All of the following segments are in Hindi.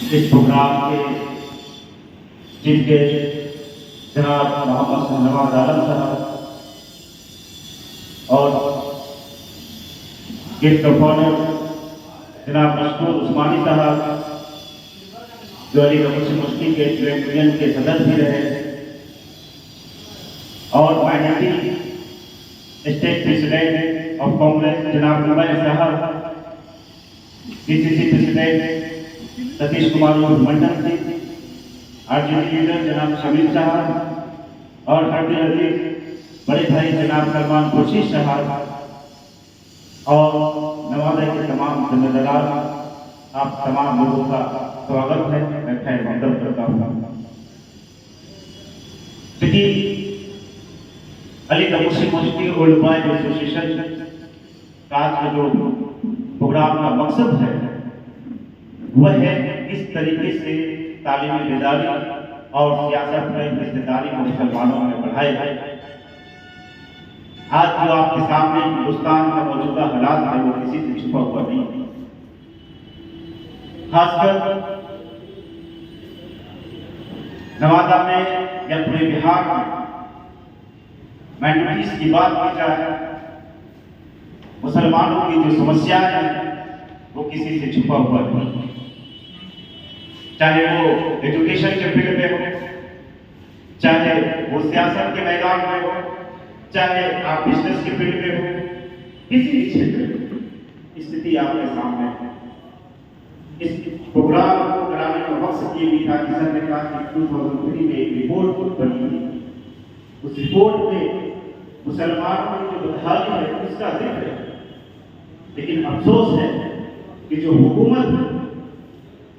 इस प्रोग्राम के चीफ गेस्ट जनाब मोहम्मद नवाज आलम साहब और गेस्ट ऑफ ऑनर जनाब मशहूर उस्मानी साहब जो अलीगढ़ मुस्लिम मुस्लिम के स्टूडेंट यूनियन के सदस्य भी रहे और minority state president of Congress जनाब उमर साहब, पीसीसी प्रेसिडेंट सतीश कुमार मंडल जी, आरजेडी लीडर जनाब शमीर साहब और हरदी अजीज बड़े भाई जनाब सलमान खुर्शी साहब और नवादा के तमाम जिम्मेदार, आप तमाम लोगों का स्वागत है। मैं खैर मकदम करता हूँ। अलीगढ़ मुस्लिम मुस्लिम उलमा एसोसिएशन का आज का जो प्रोग्राम का मकसद है वह है इस तरीके से तालीमी बेदारी और सियासत में हिस्सेदारी मुसलमानों में बढ़ाए जाए। आज जो आपके सामने हिंदुस्तान का मौजूदा हालात है वो किसी से छुपा हुआ नहीं। खासकर नवादा में या पूरे बिहार में माइनॉरिटीज की बात की जाए, मुसलमानों की जो समस्याएं हैं वो किसी से छुपा हुआ नहीं। चाहे वो एजुकेशन के फील्ड में हो, चाहे वो सियासत के मैदान में हो, चाहे आप बिजनेस के फील्ड में हो, किसी भी क्षेत्र में स्थिति आपके सामने है। इस प्रोग्राम को कराने का मकसद ये भी था कि सर ने कहा कि 2003 में एक रिपोर्ट बनी थी, उस रिपोर्ट में मुसलमानों की जो बदहाली है उसका जिक्र है। लेकिन अफसोस है कि जो हुकूमत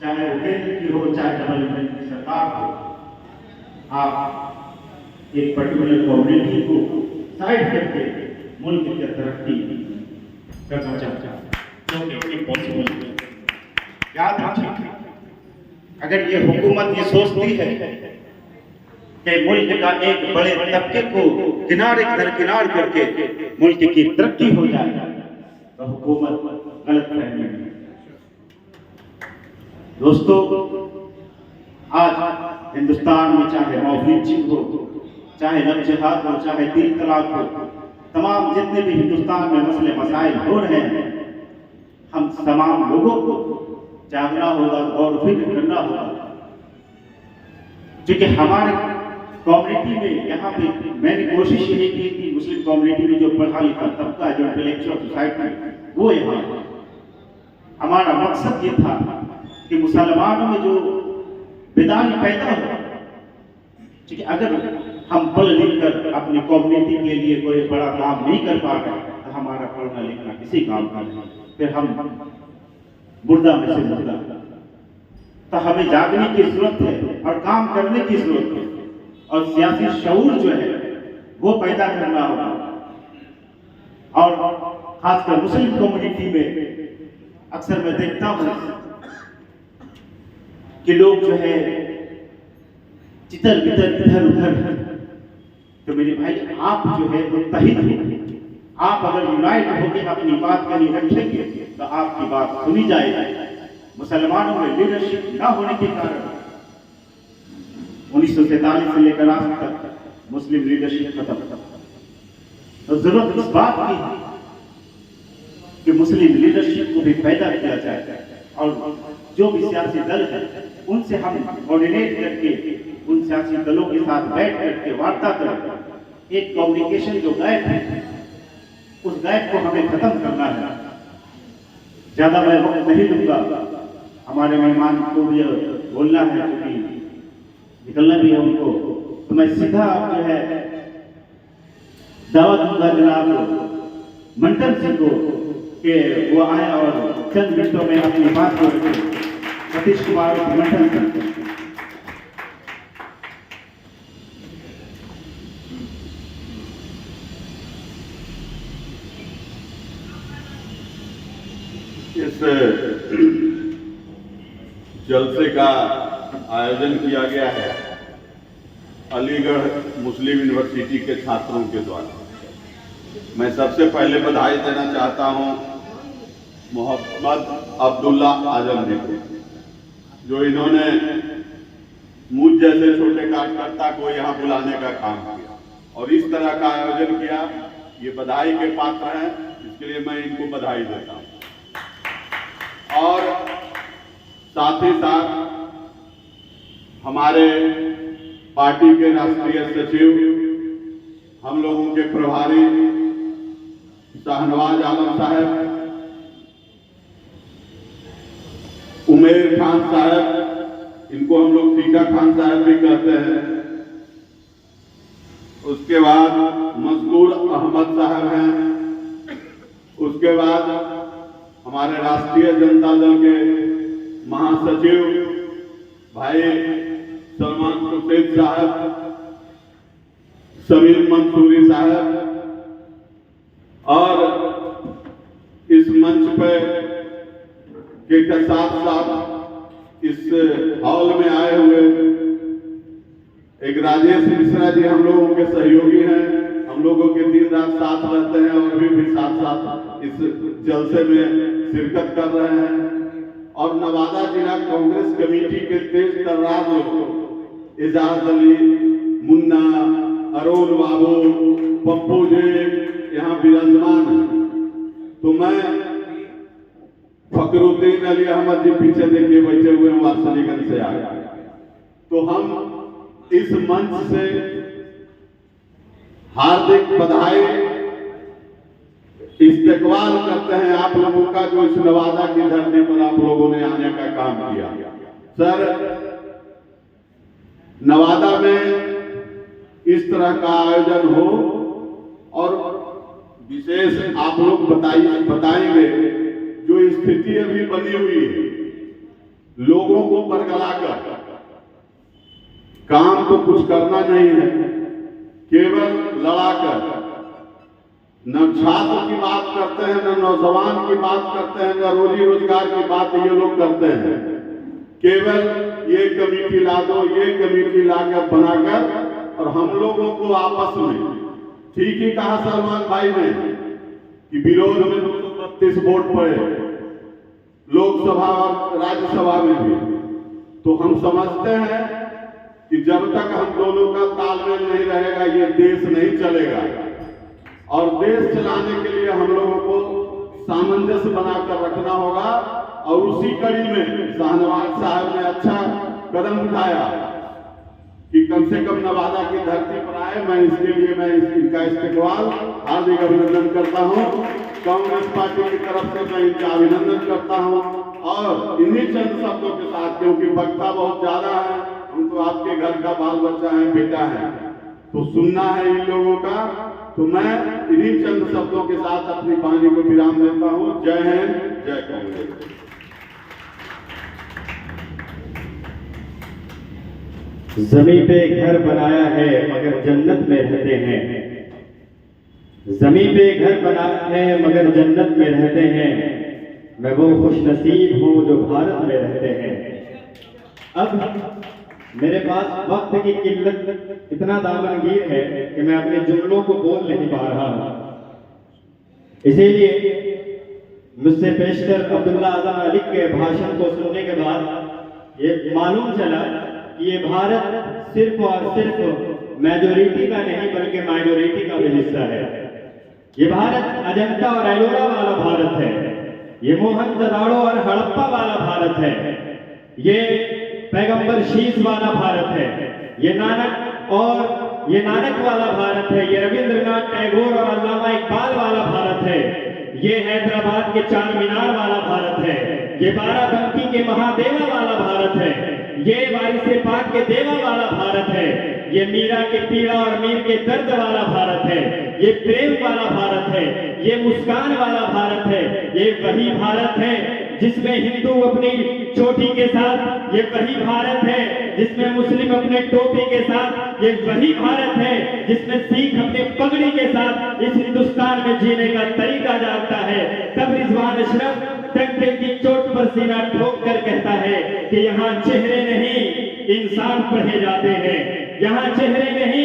चाहे वो केंद्र की हो चाहे डेवलपमेंट की सरकार हो, आप एक पर्टिकुलर कम्युनिटी को साइड करके मुल्क की तरक्की करना चाहते हैं, जो कि इम्पॉसिबल है। याद रखिए, अगर ये हुकूमत ये सोचती है कि मुल्क का एक बड़े तबके को किनारे दरकिनार करके मुल्क की तरक्की हो जाए तो हुकूमत गलत फहमी है। दोस्तों, आज हिंदुस्तान में चाहे मौलूद हो, चाहे लव जिहाद हो, चाहे तीन तलाक हो, तमाम जितने भी हिंदुस्तान में मसले मसाइल हो रहे हैं, हम तमाम लोगों को जागना होगा और फिक्र करना होगा। क्योंकि हमारे कम्युनिटी में यहाँ पे मैंने कोशिश यही की थी, मुस्लिम कम्युनिटी में जो पढ़ा लिखा तबका जो इंटेलेक्चुअल सोसाइटी वो यहाँ, हमारा मकसद ये था कि मुसलमानों में जो बेदारी पैदा हो, ठीक है, अगर हम पढ़ लिख कर अपनी कम्युनिटी के लिए कोई बड़ा काम नहीं कर पा रहे तो हमारा पढ़ना लिखना किसी काम का नहीं, फिर हम मुर्दा में से मुर्दा। तो हमें जागने की जरूरत है और काम करने की जरूरत है और सियासी शऊर जो है वो पैदा करना होगा। और खासकर मुस्लिम कम्युनिटी में अक्सर मैं देखता हूँ कि लोग जो है चितर बितर इधर उधर, तो मेरे भाई आप जो है मुत्तहिद हो, आप अगर यूनाइट होकर अपनी बात कहीं रखेंगे तो आपकी बात सुनी जाएगी। मुसलमानों में लीडरशिप न होने के कारण 1947 से लेकर आज तक मुस्लिम लीडरशिप खत्म। तो जरूरत इस बात की है कि मुस्लिम लीडरशिप को भी पैदा किया जाए और जो भी सियासी दल है उनसे हम कोऑर्डिनेट करके उन सियासी दलों के साथ बैठ करके वार्ता करें। एक कम्युनिकेशन जो गैप है उस गैप को हमें खत्म करना है। ज्यादा मैं वक्त नहीं लूंगा, हमारे मेहमान को भी बोलना है क्योंकि निकलना भी है उनको, तो मैं सीधा जो है दावा दूंगा जनाब मंडल सिंह को कि वो आए और चंद मिनटों में अपनी बात को रखें। सतीश कुमार मंडल सिंह। इस जलसे का आयोजन किया गया है अलीगढ़ मुस्लिम यूनिवर्सिटी के छात्रों के द्वारा। मैं सबसे पहले बधाई देना चाहता हूं मोहम्मद अब्दुल्ला आजम जी को। जो इन्होंने मुझ जैसे छोटे कार्यकर्ता को यहाँ बुलाने का काम किया और इस तरह का आयोजन किया, ये बधाई के पात्र हैं। इसके लिए मैं इनको बधाई देता हूँ। और साथ ही साथ हमारे पार्टी के राष्ट्रीय सचिव, हम लोगों के प्रभारी शाहनवाज आलम साहब, उमेर खान साहब, इनको हम लोग टीका खान साहब भी कहते हैं। उसके बाद मजदूर अहमद साहब हैं। उसके बाद हमारे राष्ट्रीय जनता दल के महासचिव भाई सलमान खुर्शीद साहब, समीर मंसूरी साहब, और इस मंच पे के साथ साथ इस हॉल में आए हुए एक राजेश मिश्रा जी हम लोगों के सहयोगी हैं। हम लोगों के दिन रात साथ रहते हैं और अभी भी साथ साथ इस जलसे में शिरकत कर रहे हैं। और नवादा जिला कांग्रेस कमेटी के तेज तर्रार लोग एजाज अली, मुन्ना, अरुण बाबू, पप्पू जी यहाँ विराजमान हैं। तो मैं फकरुद्दीन अली अहमद जी पीछे देखिए बैठे हुए हैं, वारसलीगंज से आए। तो हम इस मंच से हार्दिक बधाई इस्तकबाल करते हैं आप लोगों का, जो इस नवादा की धरती पर आप लोगों ने आने का काम किया। सर, नवादा में इस तरह का आयोजन हो और विशेष आप लोग बताएंगे जो स्थिति अभी बनी हुई है, लोगों को बरगलाकर काम तो कुछ करना नहीं है, केवल लड़ाकर। न छात्र की बात करते हैं, न नौजवान की बात करते हैं, न रोजी रोजगार की बात ये लोग करते हैं। केवल ये कमेटी ला दो, ये कमेटी लाकर बनाकर, और हम लोगों को आपस में ठीक ही कहा सलमान भाई ने कि विरोध में 232 वोट पड़े लोकसभा और राज्यसभा में भी। तो हम समझते हैं कि जब तक हम दोनों का तालमेल नहीं रहेगा ये देश नहीं चलेगा। और देश चलाने के लिए हम लोगों को सामंजस्य बनाकर रखना होगा। और उसी कड़ी में शाहनवाज साहब ने अच्छा कदम उठाया कि कम से कम नवादा की धरती पर आए। मैं इसके लिए इनका इस्तकबाल हार्दिक अभिनंदन करता हूं। कांग्रेस पार्टी की तरफ से मैं इनका अभिनंदन करता हूं। और इन्हीं चंद शब्दों के साथ, क्योंकि वक्ता बहुत ज्यादा है, हम तो आपके घर का बाल बच्चा है, बेटा है, तो सुनना है इन लोगों का। तो मैं इन्हीं चंद शब्दों के साथ अपनी वाणी को विराम देता हूं। जय हिंद, जय कांग्रेस। ज़मीं पे घर बनाया है मगर जन्नत में रहते हैं। ज़मीं पे घर बनाया है मगर जन्नत में रहते हैं। मैं वो खुशनसीब हूँ जो भारत में रहते हैं। अब मेरे पास वक्त की किल्लत इतना दामनगीर है कि मैं अपने जुमलों को बोल नहीं पा रहा हूँ। इसीलिए मुझसे पेशतर अब्दुल्ला आजम मलिक के भाषण को सुनने के बाद ये मालूम चला कि ये भारत सिर्फ और सिर्फ मेजोरिटी का नहीं बल्कि माइनॉरिटी का भी हिस्सा है। ये भारत अजंता और एलोरा वाला भारत है। ये मोहनजोदड़ो और हड़प्पा वाला भारत है। ये पैगंबर शीश वाला भारत है। ये नानक वाला भारत है। ये रविंद्रनाथ टैगोर और अल्लामा इकबाल वाला भारत है। ये हैदराबाद के चार मीनार वाला भारत है। ये बाराबंकी के महादेवा वाला भारत है। ये वारिसे पाक के देवा वाला भारत है। ये मीरा के पीड़ा और मीर के दर्द वाला भारत है। ये प्रेम वाला भारत है। ये मुस्कान वाला भारत है। ये वही भारत है जिसमें हिंदू अपनी चोटी के साथ, ये वही भारत है जिसमें मुस्लिम अपने टोपी के साथ, ये वही भारत है जिसमें सिख अपने पगड़ी के साथ इस हिंदुस्तान में जीने का तरीका जानता है। तब रिजवान अशरफ डंके की चोट पर सीना ठोक कर कहता है कि यहाँ चेहरे नहीं इंसान पढ़े जाते हैं, यहाँ चेहरे नहीं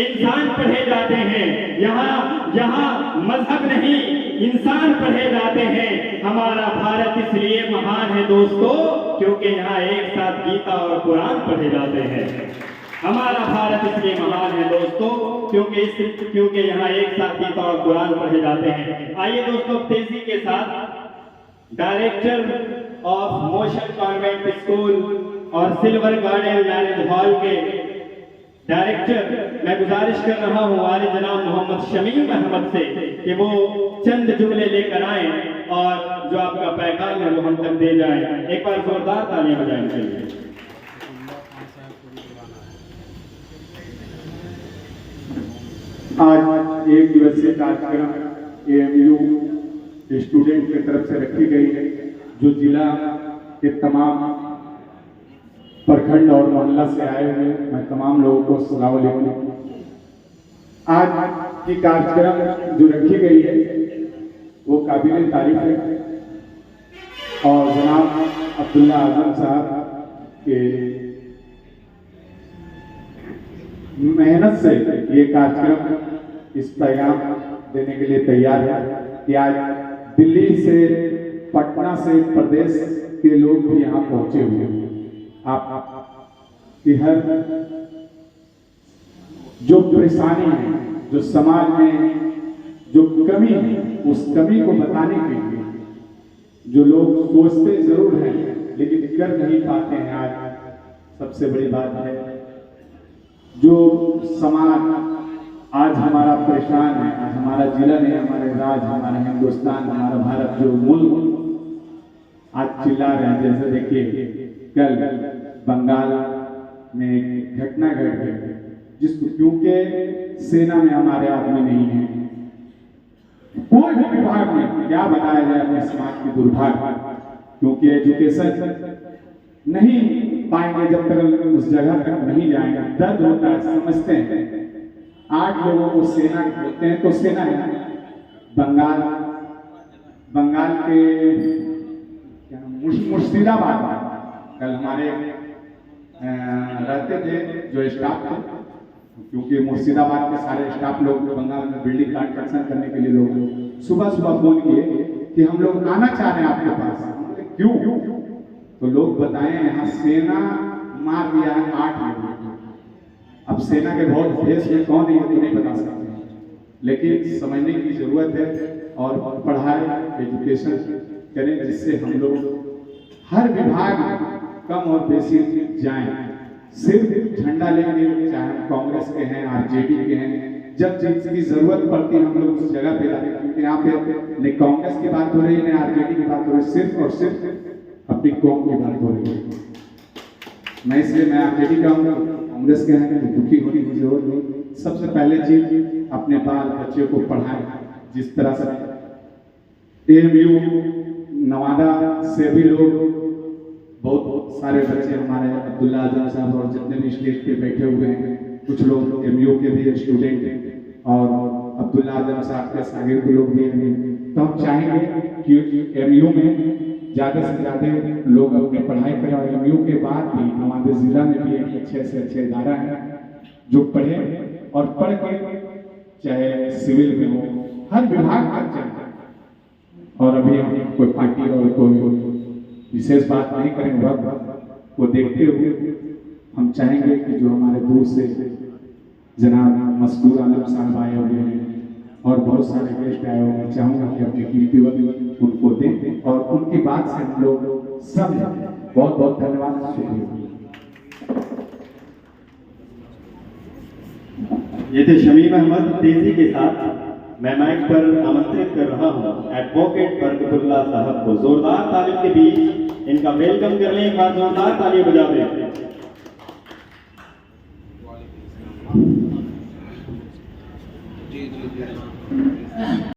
इंसान पढ़े जाते हैं, यहाँ मजहब नहीं इंसान पढ़े जाते हैं। हमारा भारत इसलिए महान है दोस्तों क्योंकि यहाँ एक साथ गीता और कुरान पढ़े जाते हैं। हमारा भारत इसलिए महान है दोस्तों क्योंकि यहाँ एक साथ गीता और कुरान पढ़े जाते हैं। आइए दोस्तों तेजी के साथ director of motion convent school और सिल्वर गार्डन मैरिज हॉल के डायरेक्टर मैं गुजारिश कर रहा हूँ वाले जनाब मोहम्मद शमीम अहमद से कि वो चंद जुमले लेकर आए और जो आपका पैगाम है वो हम तक दे जाएं। एक बार जोरदार तालियां बजाएं इनके लिए। आज एक दिवसीय कार्यक्रम एएमयू स्टूडेंट की तरफ से रखी गई है, जो जिला के तमाम प्रखंड और मोहल्ला से आए हुए मैं तमाम लोगों को सलाम अलैकुम। आज की कार्यक्रम जो रखी गई है वो काबिल तारीफ है और जनाब अब्दुल्ला आजम साहब के मेहनत से ये कार्यक्रम इस पैगाम देने के लिए तैयार है कि आज दिल्ली से पटना से प्रदेश के लोग भी यहाँ पहुंचे हुए हैं। आप की हर जो परेशानी है, जो समाज में जो कमी है, उस कमी को बताने के लिए जो लोग सोचते जरूर हैं लेकिन कर नहीं पाते हैं, आज सबसे बड़ी बात है जो समाज आज हमारा परेशान है, आज हमारा जिला नहीं, हमारे राज्य, हमारा हिंदुस्तान, हमारा भारत जो मुल्क आज चिल्ला रहे हैं। जैसे देखिए कल बंगाल में एक घटना घट गई जिसको क्योंकि सेना में हमारे आदमी नहीं है, कोई भी विभाग में क्या बताया जाए अपने समाज की दुर्भाग्य, क्योंकि एजुकेशन नहीं पाएंगे जब तक उस जगह तक नहीं जाएंगे। दर्द होता है, समझते हैं। 8 लोगों को सेना बोलते हैं तो सेना है। बंगाल के मुर्शिदाबाद कल हमारे रहते थे जो स्टाफ थे, क्योंकि मुर्शिदाबाद के सारे स्टाफ लोग बंगाल में बिल्डिंग कंस्ट्रक्शन करने के लिए लोग सुबह फोन किए कि हम लोग आना चाह रहे हैं आपके पास। क्यों? तो लोग बताएं यहाँ सेना मार दिया है 8 लोगों को। अब सेना के बहुत देश में कौन है तो नहीं बता सकते, लेकिन समझने की जरूरत है और पढ़ाई एजुकेशन करें जिससे हम लोग हर विभाग कम और बेसी जाएं। सिर्फ झंडा लेंगे, चाहे हम कांग्रेस के हैं, आरजेडी के हैं, जब जिसकी जरूरत पड़ती है हम लोग उस जगह पे जाते हैं। क्योंकि यहाँ पे न कांग्रेस की बात हो रही है न आरजेडी की बात हो रही है, सिर्फ और सिर्फ अपनी कौम की बात हो रही है। मैं इसलिए मैं आरजेडी का हूँ, कांग्रेस के हैं, दुखी होने की जरूरत नहीं। सबसे पहले चीज अपने बाल बच्चे को पढ़ाएं। जिस तरह से एएमयू नवादा से भी लोग बहुत सारे बच्चे हमारे अब्दुल्ला आजम साहब और जितने भी स्टेज पे बैठे हुए हैं, कुछ लोग एएमयू के भी स्टूडेंट हैं और अब्दुल्ला आजम साहब के शागिर्द लोग भी हैं। तो हम चाहेंगे कि एएमयू में ज़्यादा से ज़्यादा लोग अपनी पढ़ाई करें और एएमयू के बाद भी हमारे जिला में भी एक अच्छे से अच्छे इदारा है जो पढ़े और पढ़ के चाहे सिविल में हो, हर विभाग तक जाए। और अभी हम कोई पार्टी और कोई विशेष बात नहीं करेंगे, वक्त को देखते हुए हम चाहेंगे कि जो हमारे दूर से जनाब मस्कूर आलम साहब आए हुए हैं और बहुत सारे गेस्ट आए हुए हैं, चाहूँगा कि अपनी कीमती वक्त उनको दें और उनकी बात से हम लोग सब बहुत बहुत धन्यवाद, शुक्रिया। ये थे शमीम अहमद। तेजी के साथ मैं माइक पर आमंत्रित कर रहा हूँ एडवोकेट बरकतुल्लाह साहब को। जोरदार तालियों के बीच इनका वेलकम कर लें, एक बार जोरदार तालियां बजा दें।